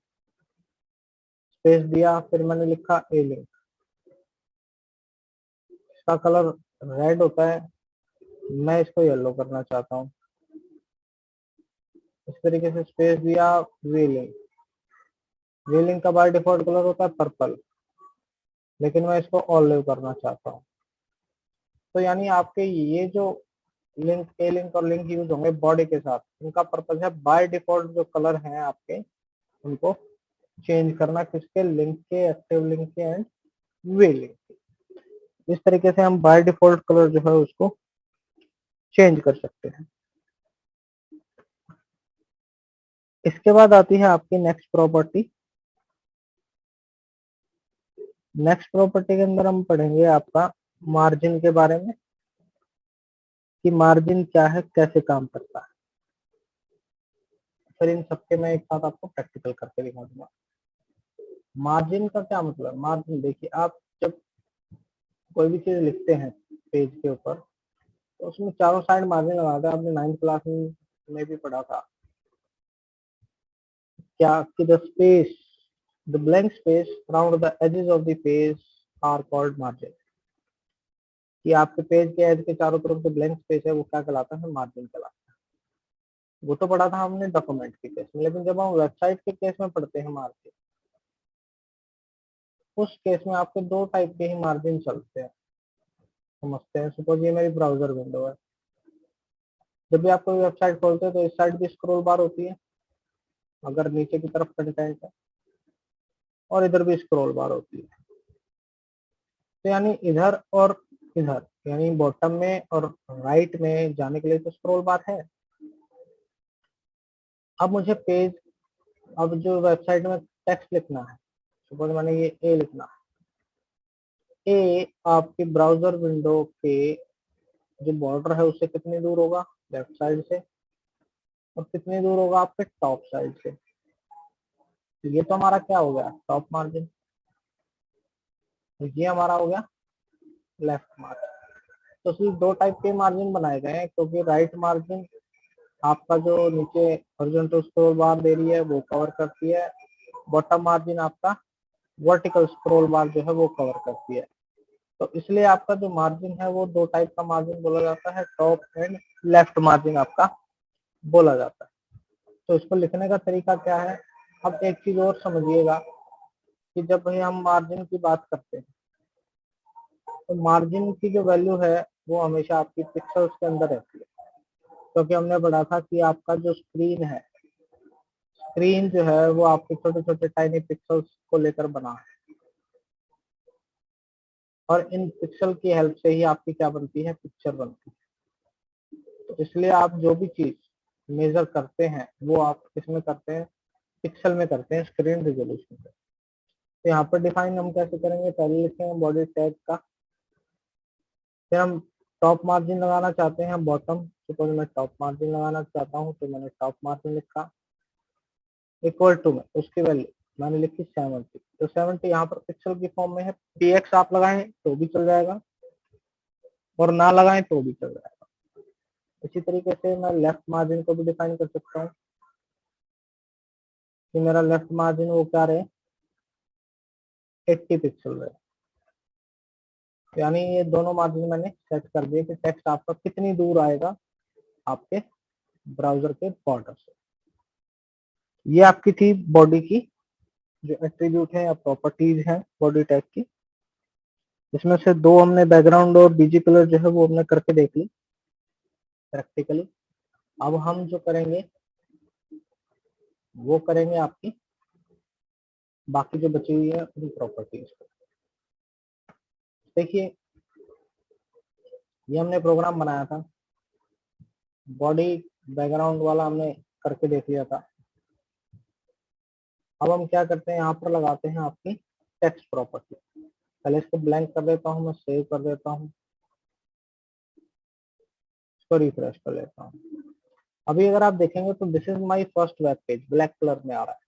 स्पेस दिया, फिर मैंने लिखा ए लिंक, इसका कलर रेड होता है, मैं इसको येलो करना चाहता हूँ, इस तरीके से स्पेस दिया, वी लिंक, वी लिंक का बाय डिफॉल्ट कलर होता है पर्पल, लेकिन मैं इसको ऑलिव करना चाहता हूँ। तो यानी आपके ये जो लिंक, ए लिंक और लिंक यूज होंगे बॉडी के साथ, इनका पर्पज है बाय डिफॉल्ट जो कलर हैं आपके उनको चेंज करना, किसके, लिंक के, एक्टिव लिंक के एंड वे लिंक के। इस तरीके से हम बाय डिफॉल्ट कलर जो है उसको चेंज कर सकते हैं। इसके बाद आती है आपकी नेक्स्ट प्रॉपर्टी। नेक्स्ट प्रॉपर्टी के अंदर हम पढ़ेंगे आपका मार्जिन के बारे में, कि मार्जिन क्या है, कैसे काम करता है। फिर इन सबके मैं एक साथ आपको प्रैक्टिकल करके दिखा दूंगा। मार्जिन का क्या मतलब, मार्जिन देखिए, आप जब कोई भी चीज लिखते हैं पेज के ऊपर तो उसमें चारों साइड मार्जिन लगाते हैं। आपने 9th क्लास में भी पढ़ा था क्या, कि the space, the blank space around the edges of the page are called margin. कि आपके पेज के एज के चारों तरफ जो ब्लैंक स्पेस है वो क्या कहलाता है, मार्जिन कहलाता है। वो तो पढ़ा था हमने डॉक्यूमेंट के केस में, लेकिन जब हम वेबसाइट के केस में पढ़ते हैं मार्जिन, उस केस में आपके दो टाइप के ही मार्जिन चलते हैं, समझते हैं। सपोज ये मेरी ब्राउजर विंडो है, जब भी आप कोई वेबसाइट खोलते हैं तो इस साइड भी स्क्रॉल बार होती है अगर नीचे की तरफ कंटेंट है, और इधर भी स्क्रॉल बार होती है। तो यानी इधर और इधर, यानी बॉटम में और राइट में जाने के लिए तो स्क्रॉल बार है। अब मुझे पेज, अब जो वेबसाइट में टेक्स्ट लिखना है, सपोज मैंने ये ए लिखना है, ए आपकी ब्राउजर विंडो के जो बॉर्डर है उससे कितनी दूर होगा, लेफ्ट साइड से, और कितनी दूर होगा आपके टॉप साइड से। तो ये तो हमारा क्या हो गया, टॉप मार्जिन, तो ये हमारा हो गया लेफ्ट मार्जिन। तो सिर्फ दो टाइप के मार्जिन बनाए गए हैं, क्योंकि राइट मार्जिन आपका जो नीचे हॉरिजॉन्टल स्क्रॉल बार दे रही है वो कवर करती है, बॉटम मार्जिन आपका वर्टिकल स्क्रॉल बार जो है वो कवर करती है। तो इसलिए आपका जो मार्जिन है वो दो टाइप का मार्जिन बोला जाता है, टॉप एंड लेफ्ट मार्जिन आपका बोला जाता है। तो इसको लिखने का तरीका क्या है, अब एक चीज और समझिएगा कि जब भी हम मार्जिन की बात करते हैं तो मार्जिन की जो वैल्यू है वो हमेशा आपकी पिक्सल्स के अंदर रहती है, क्योंकि हमने पढ़ा था कि आपका जो स्क्रीन है, स्क्रीन जो है वो आपके छोटे छोटे टाइनी पिक्सल्स को लेकर बना है, और इन पिक्सल की हेल्प से ही आपकी क्या बनती है, पिक्चर बनती है। तो इसलिए आप जो भी चीज मेजर करते हैं वो आप किसमें करते हैं, पिक्सल में करते हैं, स्क्रीन रेजोल्यूशन पे। तो यहाँ पर डिफाइन हम कैसे करेंगे, पहले लिखेंगे बॉडी टैग का, फिर हम टॉप मार्जिन लगाना चाहते हैं बॉटम, सपोज मैं टॉप मार्जिन लगाना चाहता हूँ तो मैंने टॉप मार्जिन लिखा, इक्वल टू में उसकी वैल्यू मैंने लिखी 70। तो 70 यहाँ पर पिक्सल की फॉर्म में है, px आप लगाएं तो भी चल जाएगा और ना लगाएं तो भी चल जाएगा। इसी तरीके से मैं लेफ्ट मार्जिन को भी डिफाइन कर सकता हूँ कि मेरा लेफ्ट मार्जिन वो क्या रहे, 80 पिक्सल रहे। यानी ये दोनों मार्जिन मैंने सेट कर दिए कि टेक्स्ट आपका कितनी दूर आएगा आपके ब्राउजर के बॉर्डर से। ये आपकी थी बॉडी की जो एट्रीब्यूट है या प्रॉपर्टीज है बॉडी टैग की। इसमें से दो हमने बैकग्राउंड और बीजी कलर जो है वो हमने करके देख ली प्रैक्टिकली। अब हम जो करेंगे वो करेंगे आपकी बाकी जो बची हुई है उन प्रॉपर्टीज को। देखिए ये हमने प्रोग्राम बनाया था, बॉडी बैकग्राउंड वाला हमने करके देख लिया था। अब हम क्या करते हैं, यहाँ पर लगाते हैं आपकी टेक्स्ट प्रॉपर्टी। पहले इसको ब्लैंक कर देता हूँ, मैं सेव कर देता हूँ, इसको रिफ्रेश कर लेता हूँ। अभी अगर आप देखेंगे तो this is my first web page, black colour में आ रहा है।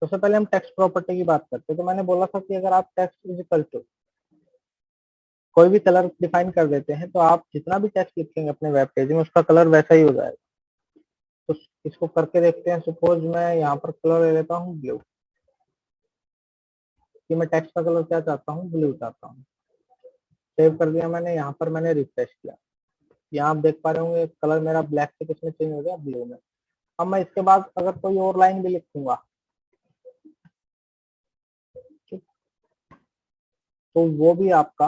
सबसे पहले हम टेक्स्ट प्रॉपर्टी की बात करते हैं। तो मैंने बोला था कि अगर आप टेक्स्ट इज इक्वल टू कोई भी कलर डिफाइन कर देते हैं तो आप जितना भी टेक्स्ट लिखेंगे अपने वेब पेज में उसका कलर वैसा ही हो जाएगा। तो इसको करके देखते हैं। सपोज मैं यहाँ पर कलर ले लेता हूँ ब्लू, कि मैं टेक्स्ट का कलर क्या चाहता हूँ, ब्लू चाहता हूँ। सेव कर दिया मैंने, यहाँ पर मैंने रिफ्रेश किया, यहाँ आप देख पा रहे होंगे कलर मेरा ब्लैक से किसमें चेंज हो गया, ब्लू में। अब मैं इसके बाद अगर कोई और लाइन भी लिखूंगा तो वो भी आपका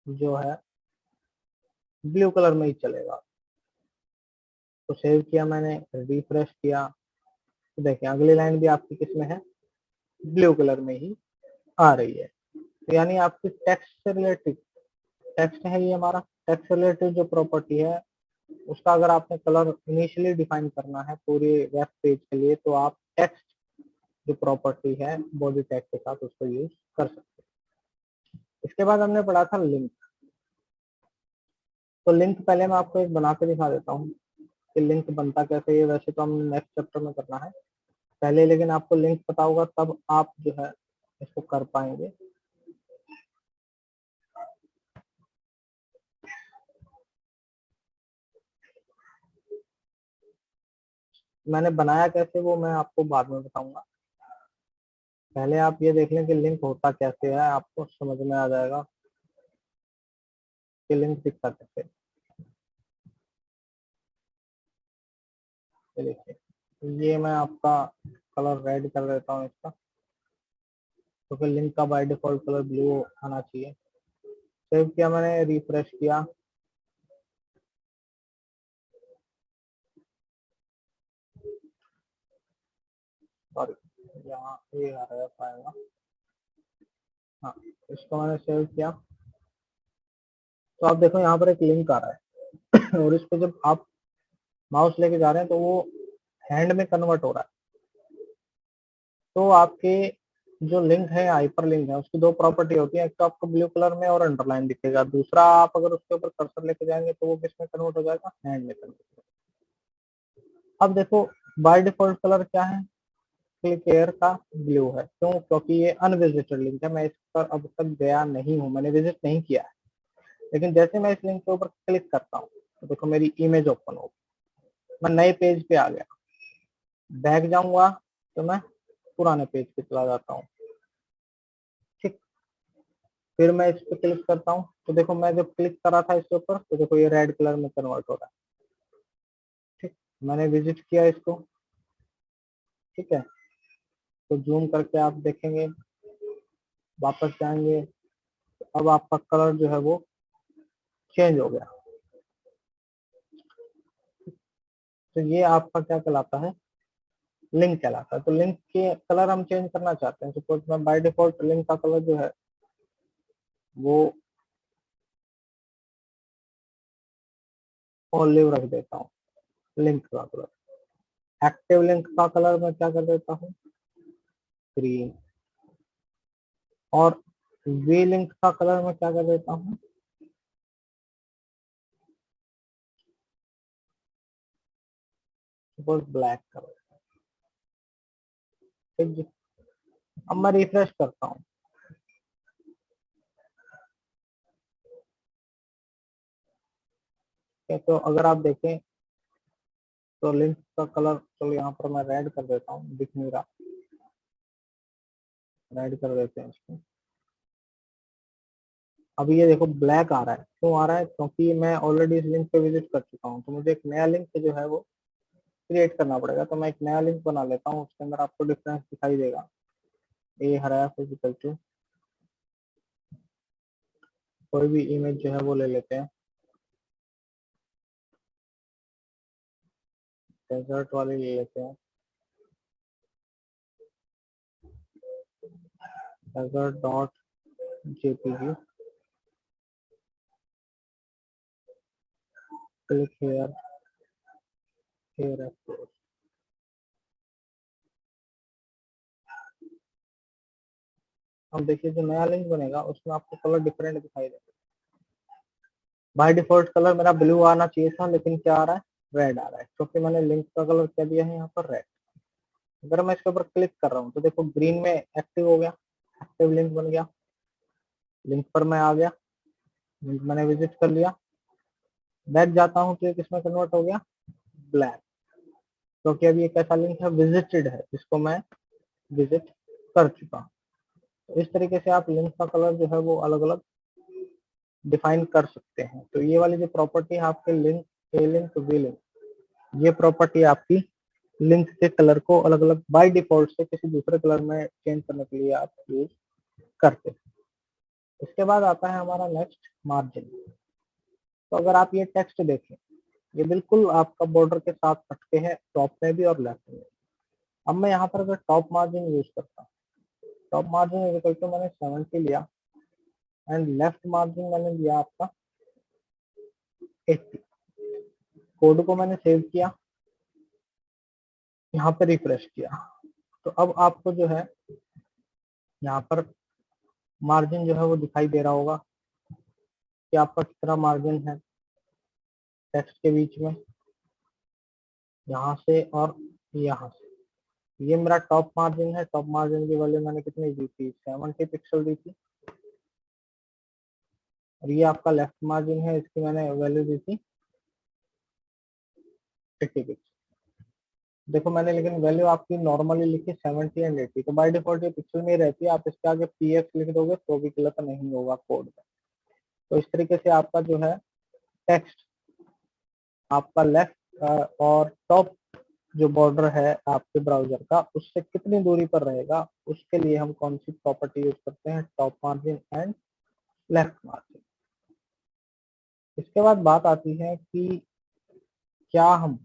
जो है ब्लू कलर में ही चलेगा। तो सेव किया मैंने, रिफ्रेश किया, तो देखिए अगली लाइन भी आपकी किसमें है, ब्लू कलर में ही आ रही है। तो यानी आपकी टेक्स्ट से रिलेटेड, टेक्स्ट है ये हमारा, टेक्स्ट से रिलेटेड जो प्रॉपर्टी है उसका अगर आपने कलर इनिशियली डिफाइन करना है पूरे वेब पेज के लिए तो आप टेक्स्ट जो प्रॉपर्टी है बॉडी टैग के साथ उसको यूज कर सकते हैं। इसके बाद हमने पढ़ा था लिंक। तो लिंक पहले मैं आपको एक बना के दिखा देता हूँ कि लिंक बनता कैसे है। वैसे तो हम नेक्स्ट चैप्टर में करना है पहले, लेकिन आपको लिंक पता होगा तब आप जो है इसको कर पाएंगे। मैंने बनाया कैसे वो मैं आपको बाद में बताऊंगा, पहले आप ये देख लें कि लिंक होता कैसे है, आपको समझ में आ जाएगा कि लिंक दिखता कैसे। ये देखिए ये मैं आपका कलर रेड कर देता हूँ इसका, क्योंकि लिंक का बाय डिफॉल्ट कलर ब्लू आना चाहिए। सेव किया मैंने, रिफ्रेश किया, सॉरी यहाँ ये आ रहा पाएगा, हाँ इसको मैंने सेव किया। तो आप देखो यहाँ पर एक लिंक आ रहा है और इस पे जब आप माउस लेके जा रहे हैं तो वो हैंड में कन्वर्ट हो रहा है। तो आपके जो लिंक है हाइपर लिंक है उसकी दो प्रॉपर्टी होती है, एक तो आपको ब्लू कलर में और अंडरलाइन दिखेगा, दूसरा आप अगर उसके ऊपर कर्सर लेके जाएंगे तो वो किस में कन्वर्ट हो जाएगा, हैंड में कन्वर्ट हो जाएगा। अब देखो बाय डिफॉल्ट कलर क्या है, क्लिक एयर का ब्लू है। क्यों, क्योंकि ये अनविजिटेड लिंक है, मैं इस पर अब तक गया नहीं हूँ, मैंने विजिट नहीं किया है। लेकिन जैसे मैं इस लिंक के ऊपर क्लिक करता हूँ तो देखो मेरी इमेज ओपन होगी, मैं नए पेज पे आ गया। बैक जाऊंगा तो मैं पुराने पेज पे चला जाता हूँ। ठीक, फिर मैं इस पे क्लिक करता हूँ तो देखो मैं जब क्लिक करा था इसके ऊपर तो देखो ये रेड कलर में कन्वर्ट हो रहा है। ठीक, मैंने विजिट किया इसको। ठीक है, तो जूम करके आप देखेंगे, वापस जाएंगे तो अब आपका कलर जो है वो चेंज हो गया। तो ये आपका क्या कहलाता है, लिंक कहलाता है। तो लिंक के कलर हम चेंज करना चाहते हैं। सपोज मैं बाय डिफॉल्ट लिंक का कलर जो है वो ऑलिव रख देता हूँ, लिंक का कलर। एक्टिव लिंक का कलर मैं क्या कर देता हूँ, ग्रीन। और वे लिंक का कलर मैं क्या कर देता हूँ, सपोज ब्लैक कलर। ठीक जी, अब मैं रिफ्रेश करता हूँ। तो अगर आप देखें तो लिंक का कलर, चलो यहाँ पर मैं रेड कर देता हूँ, दिख नहीं रहा, रेड कर देते हैं इसको। अब ये देखो ब्लैक आ रहा है, क्यों आ रहा है, क्योंकि मैं ऑलरेडी इस लिंक पे विजिट कर चुका हूँ। तो मुझे एक नया लिंक जो है वो क्रिएट करना पड़ेगा। तो मैं एक नया लिंक बना लेता हूँ, उसके अंदर आपको डिफरेंस दिखाई देगा। ए हराया फिजिकल टू, कोई भी इमेज जो है वो ले लेते हैं, डेजर्ट वाली ले लेते हैं, desert dot JPG. Click here, here explore. अब देखिए जो नया लिंक बनेगा उसमें आपको कलर डिफरेंट दिखाई देगा। बाय डिफॉल्ट कलर मेरा ब्लू आना चाहिए था, लेकिन क्या आ रहा है, रेड आ रहा है, क्योंकि मैंने लिंक का कलर क्या दिया है यहाँ पर, रेड। अगर मैं इसके ऊपर क्लिक कर रहा हूँ तो देखो ग्रीन में एक्टिव हो गया, एक्टिव लिंक बन गया। लिंक पर मैं आ गया, लिंक मैंने विजिट कर लिया। बैक जाता हूँ तो ये किसमें कन्वर्ट हो गया, ब्लैक, क्योंकि अभी एक ऐसा लिंक है विजिटेड है जिसको मैं विजिट कर चुका हूँ। तो इस तरीके से आप लिंक का कलर जो है वो अलग अलग डिफाइन कर सकते हैं। तो ये वाली जो प्रॉपर्टी है आपके link, A link, V link, ये प्रॉपर्टी आपकी लिंक के कलर को अलग अलग बाय डिफॉल्ट से किसी दूसरे कलर में चेंज करने के लिए आप यूज करते हैं। इसके बाद आता है हमारा नेक्स्ट, मार्जिन। तो अगर आप ये टेक्स्ट देखें, ये बिल्कुल आपका बॉर्डर के साथ हटके है, टॉप में भी और लेफ्ट में। अब मैं यहाँ पर अगर टॉप मार्जिन यूज करता हूँ, टॉप मार्जिन इक्वल टू मैंने 70 लिया एंड लेफ्ट मार्जिन मैंने लिया आपका 80। कोड को मैंने सेव किया, यहाँ पे रिफ्रेश किया, तो अब आपको जो है यहाँ पर मार्जिन जो है वो दिखाई दे रहा होगा कि आपका कितना मार्जिन है टेक्स्ट के बीच में, यहाँ से और यहाँ से। ये मेरा टॉप मार्जिन है। टॉप मार्जिन की वैल्यू मैंने कितनी दी थी, 70 पिक्सल दी थी। और ये आपका लेफ्ट मार्जिन है, इसकी मैंने वैल्यू दी थी 80 पिक्सल। देखो मैंने लेकिन वैल्यू आपकी नॉर्मली लिखी 70 एंड 80, तो बाय डिफॉल्ट ये पिक्सल में ही रहती है। आप इसके आगे px लिख दोगे तो भी गलत नहीं होगा कोड में। तो इस तरीके से आपका जो है टेक्स्ट, आपका लेफ्ट और टॉप जो बॉर्डर है आपके ब्राउजर का, उससे कितनी दूरी पर रहेगा, उसके लिए हम कौन सी प्रॉपर्टी यूज करते हैं, top margin and left margin. इसके बाद बात आती है कि क्या हम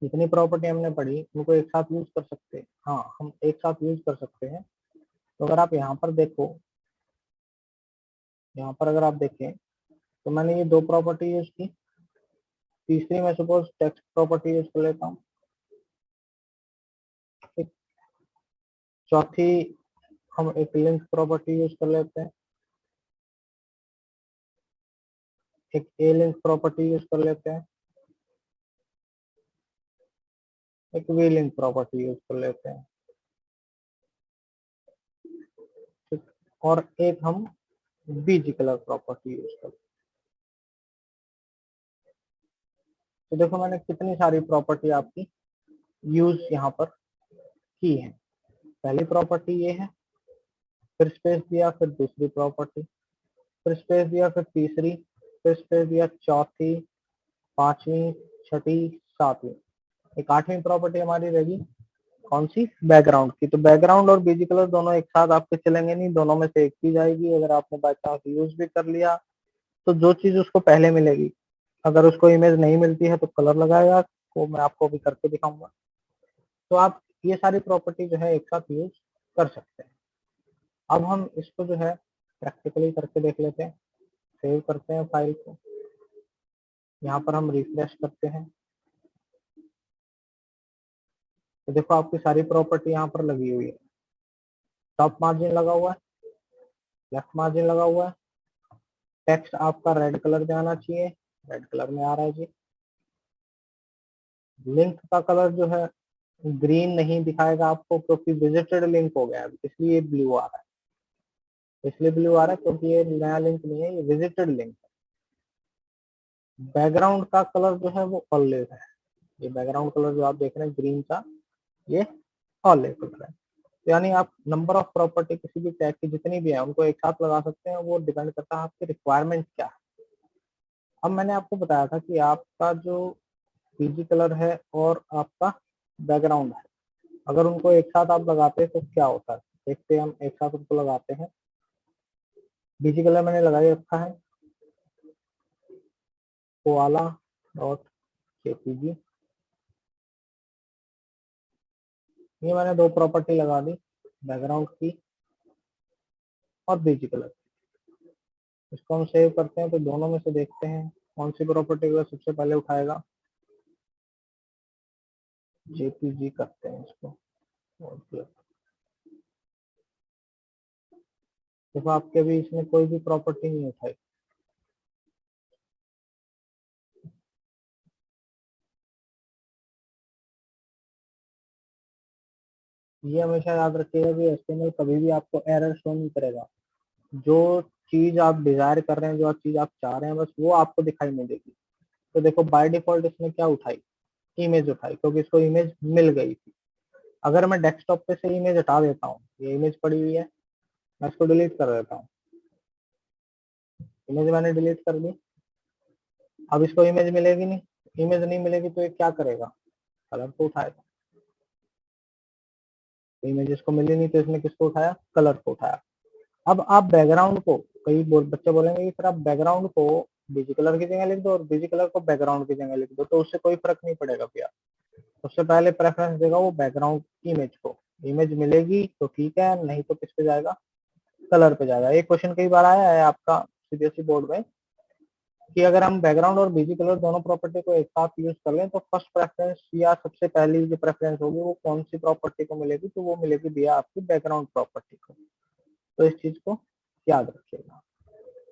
जितनी प्रॉपर्टी हमने पढ़ी उनको एक साथ यूज कर सकते हैं। हाँ, हम एक साथ यूज कर सकते हैं। तो अगर आप यहाँ पर देखो, यहाँ पर अगर आप देखें तो मैंने ये दो प्रॉपर्टी यूज की, तीसरी मैं सपोज टेक्स्ट प्रॉपर्टी यूज कर लेता हूँ। चौथी हम एक लिंक प्रॉपर्टी यूज कर लेते हैं, एक ए लिंक प्रॉपर्टी यूज कर लेते हैं, एक वी लिंक प्रॉपर्टी यूज कर लेते हैं। ठीक, और एक हम बीजी कलर प्रॉपर्टी यूज कर। तो देखो मैंने कितनी सारी प्रॉपर्टी आपकी यूज यहाँ पर की है। पहली प्रॉपर्टी ये है, फिर स्पेस दिया, फिर दूसरी प्रॉपर्टी, फिर स्पेस दिया, फिर तीसरी, फिर स्पेस दिया, चौथी, पांचवी, छठी, सातवीं। एक आठवीं प्रॉपर्टी हमारी रहेगी कौन सी, बैकग्राउंड की। तो बैकग्राउंड और बीजी कलर दोनों एक साथ आपके चलेंगे नहीं, दोनों में से एक चीज आएगी। अगर आपने बाय चांस यूज भी कर लिया तो जो चीज उसको पहले मिलेगी, अगर उसको इमेज नहीं मिलती है तो कलर लगाएगा, वो मैं आपको भी करके दिखाऊंगा। तो आप ये सारी प्रॉपर्टी जो है एक साथ यूज कर सकते हैं। अब हम इसको जो है प्रैक्टिकली करके देख लेते हैं। सेव करते हैं फाइल को, यहाँ पर हम रिफ्रेश करते हैं तो देखो आपकी सारी प्रॉपर्टी यहाँ पर लगी हुई है। टॉप मार्जिन लगा हुआ है, लेफ्ट मार्जिन लगा हुआ है, टेक्स्ट आपका रेड कलर में आना चाहिए, रेड कलर में आ रहा है जी। लिंक का कलर जो है ग्रीन नहीं दिखाएगा आपको, क्योंकि विजिटेड लिंक हो गया है, इसलिए ब्लू आ रहा है। इसलिए ब्लू आ रहा है क्योंकि ये नया लिंक नहीं है, ये विजिटेड लिंक है। बैकग्राउंड का कलर जो है वो ऑलिव है, ये बैकग्राउंड कलर जो आप देख रहे हैं ग्रीन का, ये ऑलिव कलर है। यानी आप नंबर ऑफ प्रॉपर्टी किसी भी टैग की जितनी भी है उनको एक साथ लगा सकते हैं, वो डिपेंड करता है आपकी रिक्वायरमेंट क्या है। अब मैंने आपको बताया था कि आपका जो पीजी कलर है और आपका बैकग्राउंड है, अगर उनको एक साथ आप लगाते हैं तो क्या होता है, देखते हैं हम एक साथ उनको लगाते हैं। बीजी कलर मैंने लगा ही रखा है, कोआला डॉट जेपीजी, ये मैंने दो प्रॉपर्टी लगा दी, बैकग्राउंड की और बीजी कलर। इसको हम सेव करते हैं तो दोनों में से देखते हैं कौन सी प्रॉपर्टी को सबसे पहले उठाएगा। जेपीजी करते हैं इसको, देखो आपके अभी इसमें कोई भी प्रॉपर्टी नहीं उठाई। ये हमेशा याद रखिएगा कि एचटीएमएल कभी भी आपको एरर शो नहीं करेगा। जो चीज आप डिजायर कर रहे हैं, जो चीज आप चाह रहे हैं, बस वो आपको दिखाई नहीं देगी। तो देखो बाय डिफॉल्ट इसने क्या उठाई, इमेज उठाई, क्योंकि इसको इमेज मिल गई थी। अगर मैं डेस्कटॉप पे से इमेज हटा देता हूँ, ये इमेज पड़ी हुई है, मैं इसको डिलीट कर देता हूँ, इमेज मैंने डिलीट कर दी। अब इसको इमेज मिलेगी नहीं, इमेज नहीं मिलेगी तो ये क्या करेगा, कलर को उठाएगा। तो इमेज इसको मिली नहीं तो इसने किसको उठाया, कलर को उठाया। अब आप बैकग्राउंड को, बच्चे बोलेंगे कि सर आप बैकग्राउंड को बीजी कलर की जगह लिख दो और बीजी कलर को बैकग्राउंड की जगह लिख दो, तो उससे कोई फर्क नहीं पड़ेगा भैया। सबसे पहले प्रेफरेंस देगा वो बैकग्राउंड इमेज को, इमेज मिलेगी तो ठीक है, नहीं तो किस पे जाएगा, कलर पे जाएगा। एक क्वेश्चन कई बार आया है आपका सीबीएसई बोर्ड में कि अगर हम बैकग्राउंड और बीजी कलर दोनों प्रॉपर्टी को एक साथ यूज कर लें तो फर्स्ट प्रेफरेंस या सबसे पहली जो प्रेफरेंस होगी वो कौन सी प्रॉपर्टी को मिलेगी, तो वो मिलेगी भैया आपकी बैकग्राउंड प्रॉपर्टी को। तो इस चीज को याद रखिएगा।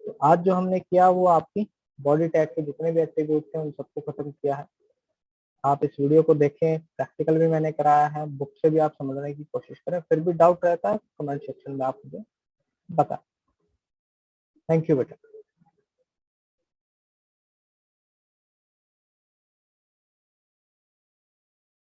तो आज जो हमने किया वो आपकी बॉडी टैग के जितने भी एट्रीब्यूट थे उन सबको खत्म किया है। आप इस वीडियो को देखें, प्रैक्टिकल भी मैंने कराया है, बुक से भी आप समझने की कोशिश करें। फिर भी डाउट रहता है कमेंट सेक्शन में आप मुझे बताएं। थैंक यू बेटा।